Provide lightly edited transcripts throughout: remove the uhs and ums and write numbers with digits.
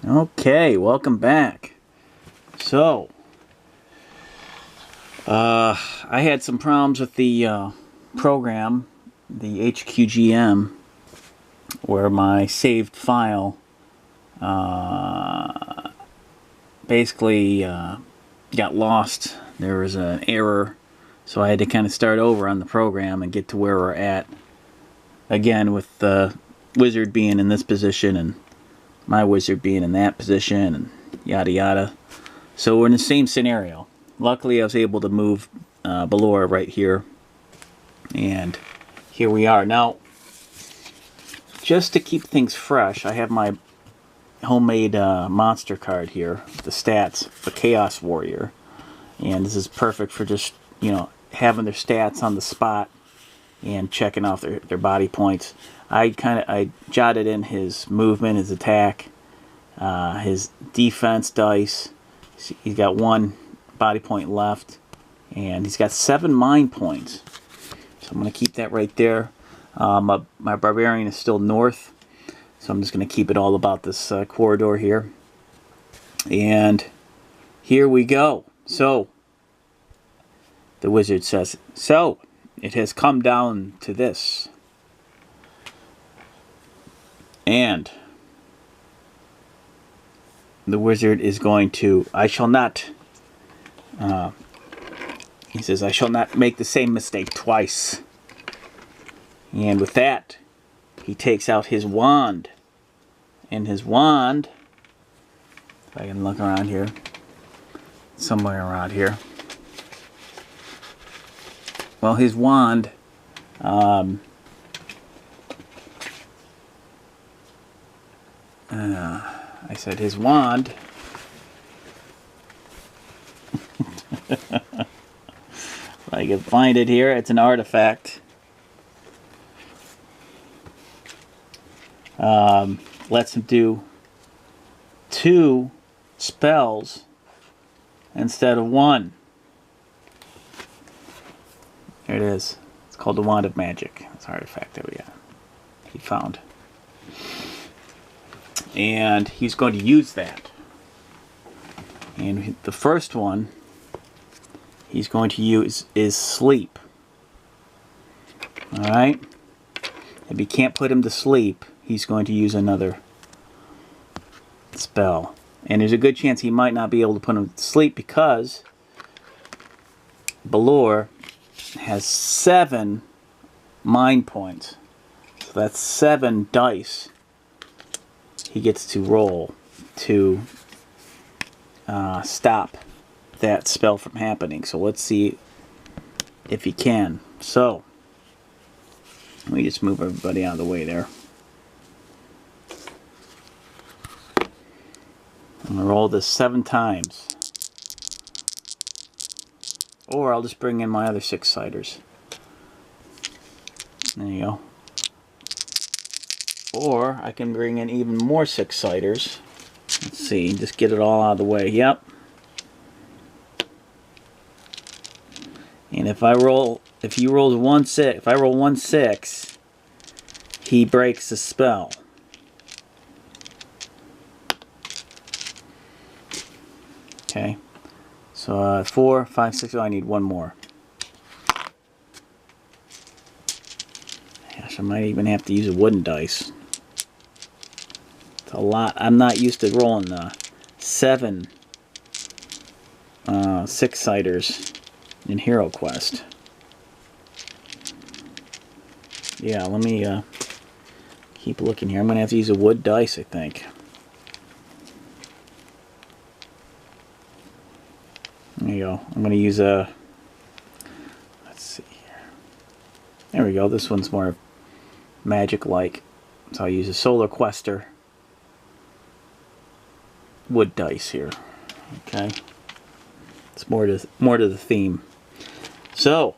Okay, welcome back. So, I had some problems with the program, the HQGM, where my saved file basically got lost. There was an error, so I had to kind of start over on the program and get to where we're at. Again, with the wizard being in this position and my wizard being in that position and yada yada. So we're in the same scenario. Luckily I was able to move Belor right here, and here we are. Now, just to keep things fresh, I have my homemade monster card here, the stats, the Chaos Warrior, and this is perfect for just, you know, having their stats on the spot and checking off their body points. I jotted in his movement, his attack, his defense dice. He's got 1 body point left, and he's got 7 mind points. So I'm going to keep that right there. My barbarian is still north, so I'm just going to keep it all about this corridor here. And here we go. So the wizard says, so it has come down to this. And the wizard is going to, I shall not, he says, I shall not make the same mistake twice. And with that, he takes out his wand. And his wand, if I can look around here, somewhere around here. Well, his wand, I said his wand. If I can find it here, it's an artifact. Lets him do 2 spells instead of 1. There it is. It's called the Wand of Magic. It's an artifact that he found. And he's going to use that. And the first one he's going to use is sleep. Alright? If you can't put him to sleep, he's going to use another spell. And there's a good chance he might not be able to put him to sleep because Belor has 7 mind points. So that's 7 dice he gets to roll to stop that spell from happening. So let's see if he can. So let me just move everybody out of the way there. I'm going to roll this 7 times. Or I'll just bring in my other 6-siders. There you go. Or I can bring in even more 6-siders. Let's see, just get it all out of the way. Yep. And if he rolls 1 6, if I roll 1 6, he breaks the spell. Okay. So 4, 5, 6. Oh, I need 1 more. Gosh, I might even have to use a wooden dice. It's a lot. I'm not used to rolling 7 6-siders in Heroquest. Yeah, let me keep looking here. I'm going to have to use a wood dice, I think. There you go. I'm going to use a... Let's see here. There we go. This one's more magic-like. So I'll use a Solar Quester wood dice here. Okay. It's more to the theme. So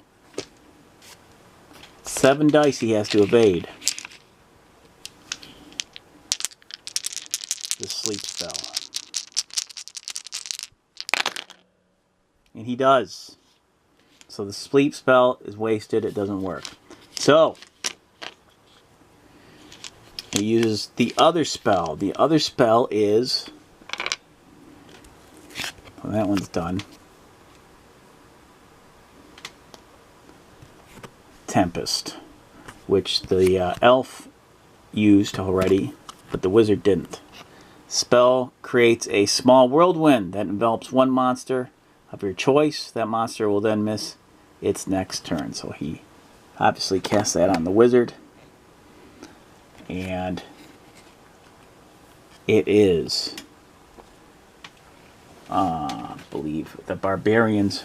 7 dice he has to evade the sleep spell. And he does. So the sleep spell is wasted. It doesn't work. So he uses the other spell. The other spell is So that one's done. Tempest, which the elf used already, but the wizard didn't. Spell creates a small whirlwind that envelops one monster of your choice. That monster will then miss its next turn. So he obviously cast that on the wizard. And it is, I believe, the barbarian's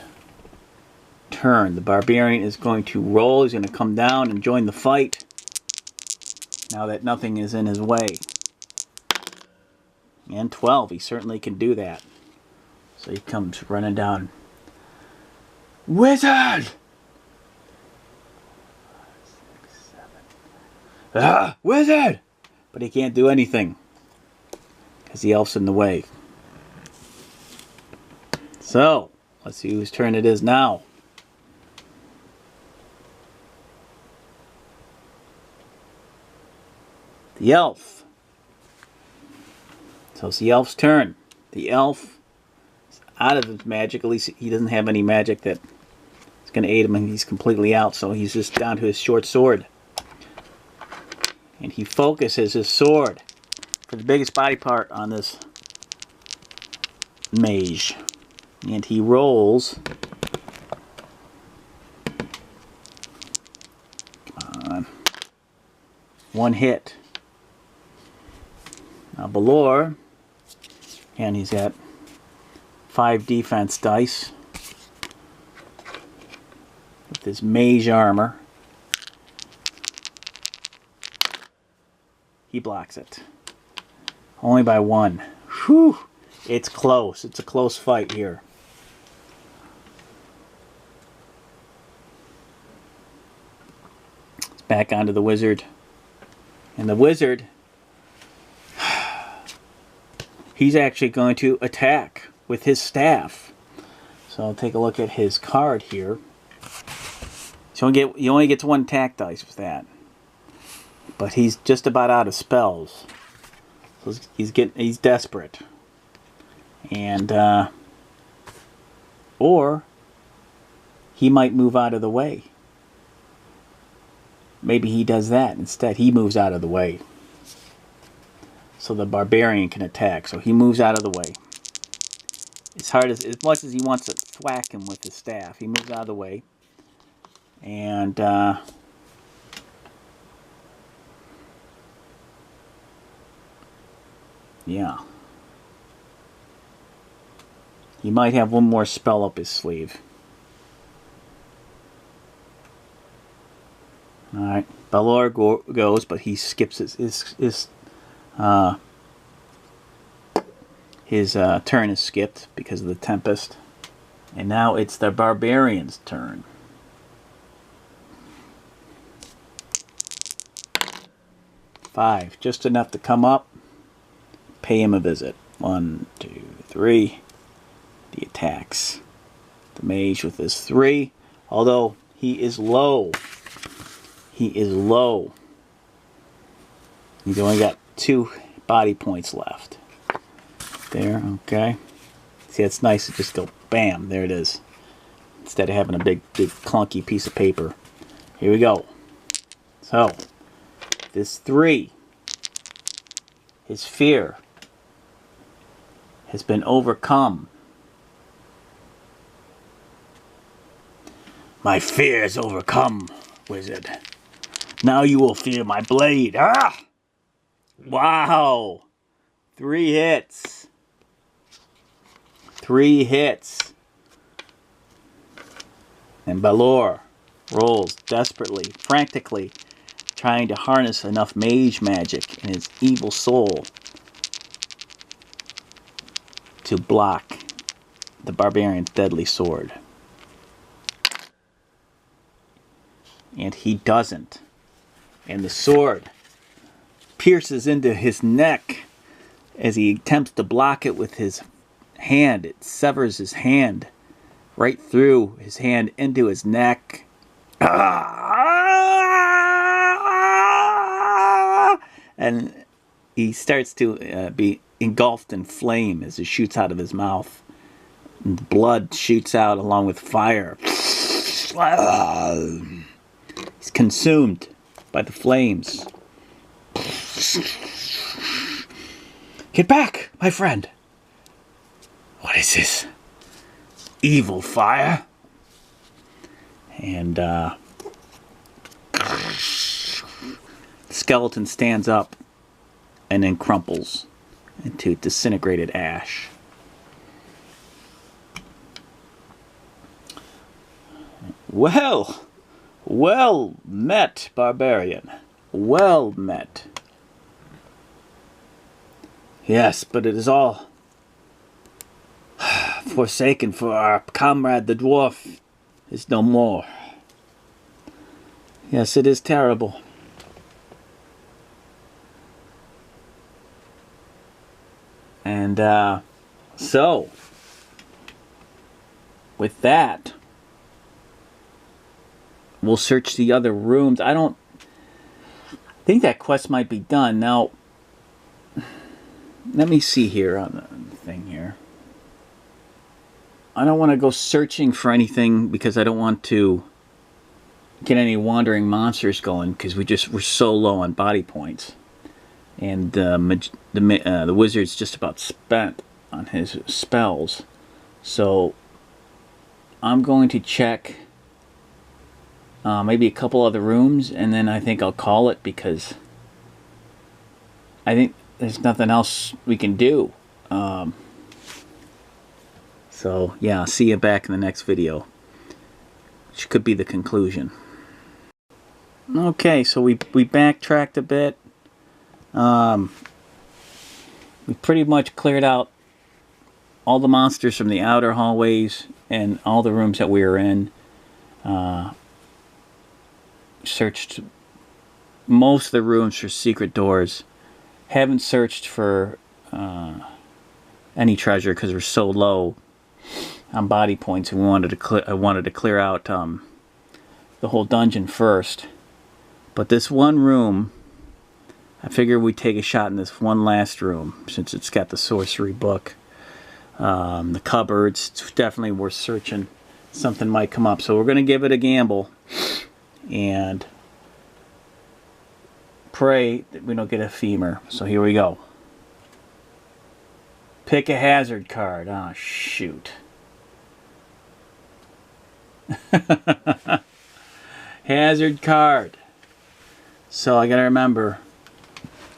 turn. The barbarian is going to roll. He's going to come down and join the fight now that nothing is in his way. And 12, he certainly can do that. So he comes running down. Wizard! 5, 6, 7. Ah, wizard! But he can't do anything because the elf's in the way. So, let's see whose turn it is now. The elf. So it's the elf's turn. The elf is out of his magic. At least he doesn't have any magic that is going to aid him, and he's completely out. So he's just down to his short sword. And he focuses his sword for the biggest body part on this mage. And he rolls. Come on. One hit. Now Balor, and he's got 5 defense dice with his mage armor. He blocks it. Only by 1. Whew! It's close. It's a close fight here. It's back onto the wizard. And the wizard, he's actually going to attack with his staff. So I'll take a look at his card here. So you only get 1 attack dice with that. But he's just about out of spells. So he's desperate. And or he might move out of the way. Maybe he does that instead. He moves out of the way. So the barbarian can attack. So he moves out of the way. As much as he wants to thwack him with his staff, he moves out of the way. And yeah. He might have one more spell up his sleeve. Alright. Balor goes, but he skips his turn is skipped because of the Tempest. And now it's the barbarian's turn. Five, just enough to come up, pay him a visit. 1, 2, 3. The attacks. The mage with his 3, although he is low. He is low. He's only got 2 body points left. There, okay. See, it's nice to just go bam, there it is. Instead of having a big clunky piece of paper. Here we go. So, this 3, his fear has been overcome. My fear is overcome, wizard. Now you will fear my blade. Ah! Wow! 3 hits. 3 hits. And Balor rolls desperately, frantically, trying to harness enough mage magic in his evil soul to block the barbarian's deadly sword. And he doesn't. And the sword pierces into his neck as he attempts to block it with his hand. It severs his hand right through his hand into his neck. And he starts to be engulfed in flame as it shoots out of his mouth. And blood shoots out along with fire. He's consumed by the flames. Get back, my friend. What is this? Evil fire? And the skeleton stands up and then crumples into disintegrated ash. Well, well met, barbarian. Well met. Yes, but it is all forsaken, for our comrade the dwarf is no more. Yes, it is terrible. And so, with that, we'll search the other rooms. I think that quest might be done. Now, let me see here on the thing here. I don't want to go searching for anything because I don't want to get any wandering monsters going, because we're so low on body points. And the wizard's just about spent on his spells. So I'm going to check maybe a couple other rooms, and then I think I'll call it, because I think there's nothing else we can do. So yeah, I'll see you back in the next video, which could be the conclusion. Okay, so we backtracked a bit. We pretty much cleared out all the monsters from the outer hallways and all the rooms that we were in. Searched most of the rooms for secret doors. Haven't searched for any treasure because we're so low on body points, and I wanted to clear out the whole dungeon first. But this one room, I figured we'd take a shot in this one last room, since it's got the sorcery book, the cupboards. It's definitely worth searching. Something might come up, so we're going to give it a gamble and pray that we don't get a femur. So here we go. Pick a hazard card. Ah, oh, shoot. Hazard card. So I gotta remember.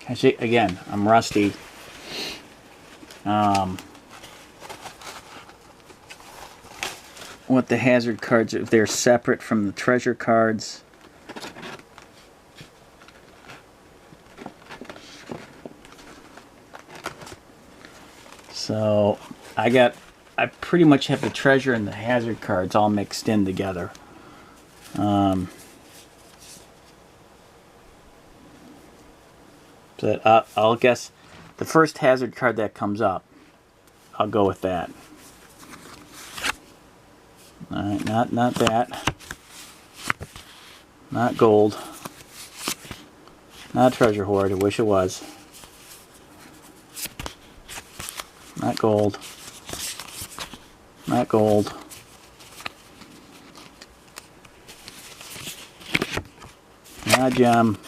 Actually, again, I'm rusty. What the hazard cards, if they're separate from the treasure cards. So I pretty much have the treasure and the hazard cards all mixed in together. But I'll guess the first hazard card that comes up, I'll go with that. Alright, not that. Not gold. Not treasure hoard, I wish it was. Not gold. Not gold. Not gem.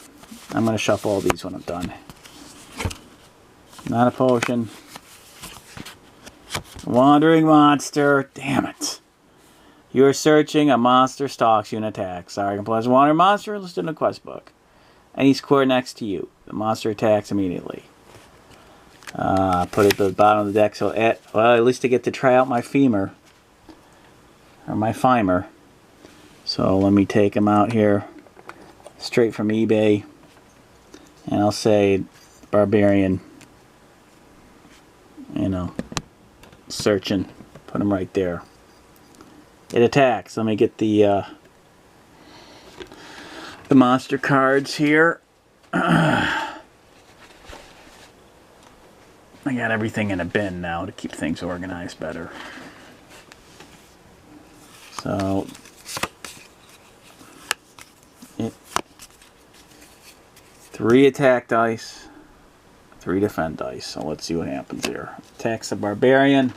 I'm going to shuffle all these when I'm done. Not a potion. Wandering monster. Damn it. You are searching, a monster stalks you and attacks. Sorry, complies with wandering monster listed in the quest book. Any square next to you. The monster attacks immediately. Put it at the bottom of the deck, so at least I get to try out my femur. Or my fimer. So let me take them out here. Straight from eBay. And I'll say barbarian. You know, searching. Put them right there. It attacks. Let me get the monster cards here. I got everything in a bin now to keep things organized better. So, 3 attack dice, 3 defend dice. So let's see what happens here. Attacks the barbarian.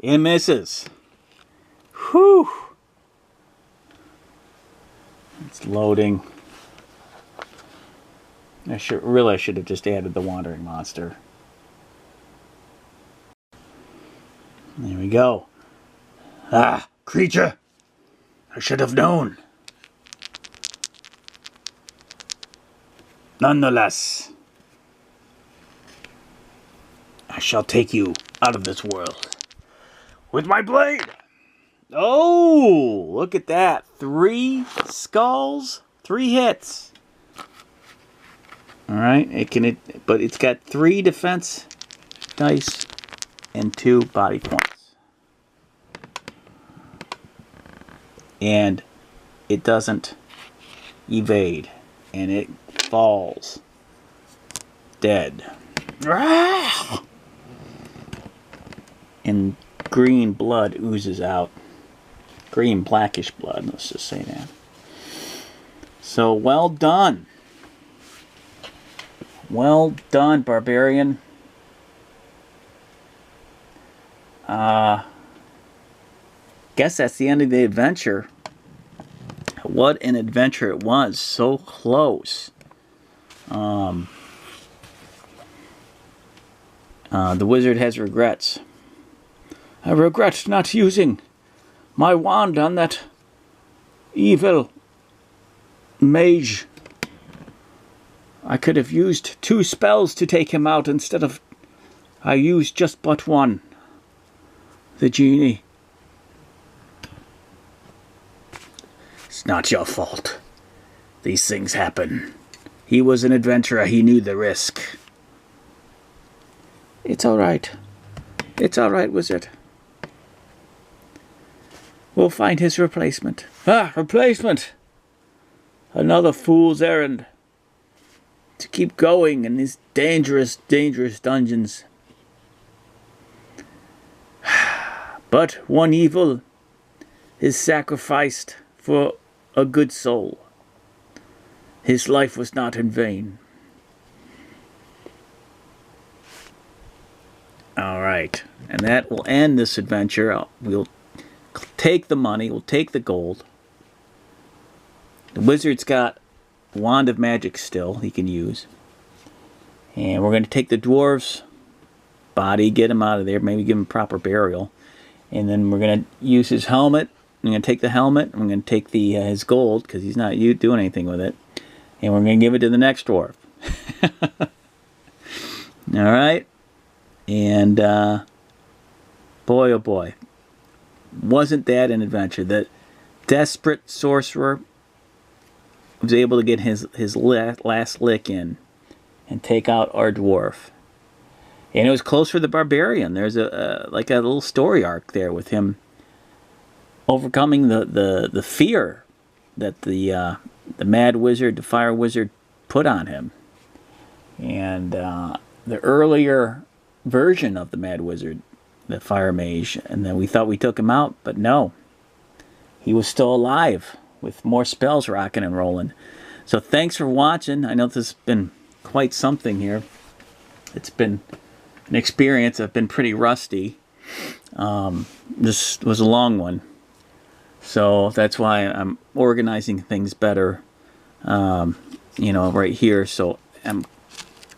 It misses. Whew. It's loading. I should have just added the wandering monster. There we go. Ah, creature! I should have known. Nonetheless, I shall take you out of this world with my blade. Oh, look at that. 3 skulls, 3 hits. All right, but it's got 3 defense dice and 2 body points. And it doesn't evade, and it falls dead. And green blood oozes out. Green blackish blood, let's just say that. So well done. Well done, barbarian. Guess that's the end of the adventure. What an adventure it was. So close. The wizard has regrets. I regret not using my wand on that evil mage. I could have used 2 spells to take him out instead of I used just but one. The genie. It's not your fault. These things happen. He was an adventurer. He knew the risk. It's all right. It's all right, wizard. We'll find his replacement. Ah, replacement! Another fool's errand. To keep going in these dangerous, dangerous dungeons. But one evil is sacrificed for a good soul. His life was not in vain. Alright, and that will end this adventure. We'll take the money, we'll take the gold. The wizard's got a wand of magic still he can use. And we're going to take the dwarves' body, get him out of there, maybe give him proper burial. And then we're going to use his helmet. I'm going to take the helmet, I'm going to take his gold, because he's not doing anything with it. And we're going to give it to the next dwarf. Alright? And, boy oh boy. Wasn't that an adventure? The desperate sorcerer was able to get his last lick in and take out our dwarf. And it was close for the barbarian. There's like a little story arc there with him overcoming the fear that the mad wizard, the fire wizard, put on him. And the earlier version of the mad wizard, the fire mage, and then we thought we took him out, but no. He was still alive with more spells rocking and rolling. So thanks for watching. I know this has been quite something here. It's been an experience. I've been pretty rusty. This was a long one. So that's why I'm organizing things better, you know, right here. So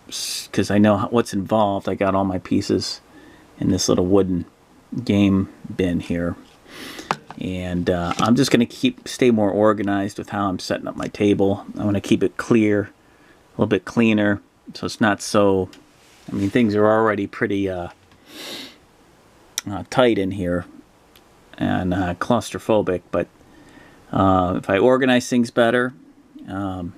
because I know what's involved. I got all my pieces in this little wooden game bin here. And I'm just going to stay more organized with how I'm setting up my table. I want to keep it clear, a little bit cleaner, so it's not so... I mean, things are already pretty tight in here and claustrophobic, but if I organize things better, I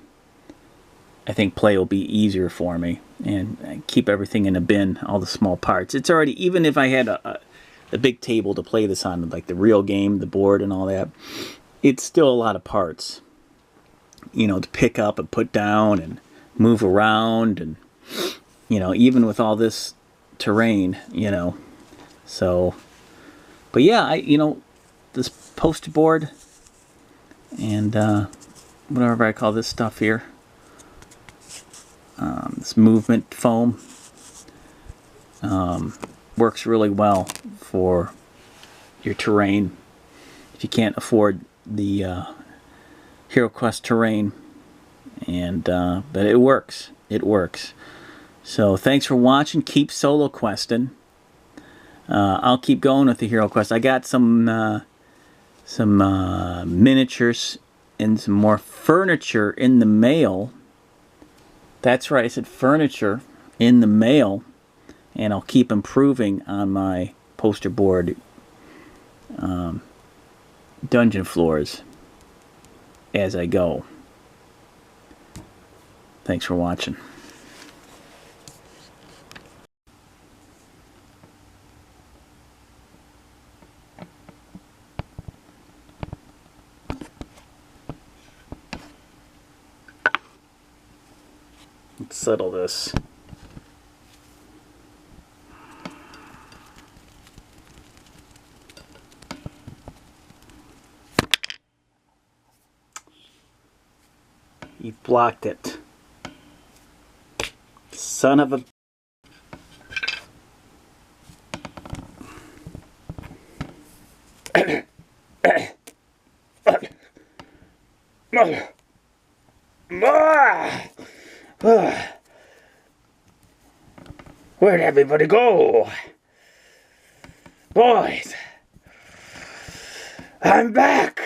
think play will be easier for me, and keep everything in a bin, all the small parts. It's already, even if I had a big table to play this on, like the real game, the board and all that, it's still a lot of parts, you know, to pick up and put down and move around, and you know, even with all this terrain, you know. So, but yeah, you know, this poster board and whatever I call this stuff here, this movement foam, works really well for your terrain if you can't afford the Heroquest terrain. And but it works. It works. So thanks for watching. Keep solo questing. I'll keep going with the Heroquest. I got some miniatures and some more furniture in the mail. That's right, I said furniture in the mail. And I'll keep improving on my poster board dungeon floors as I go. Thanks for watching. Let's settle this. You blocked it. Son of a... Where'd everybody go? Boys, I'm back!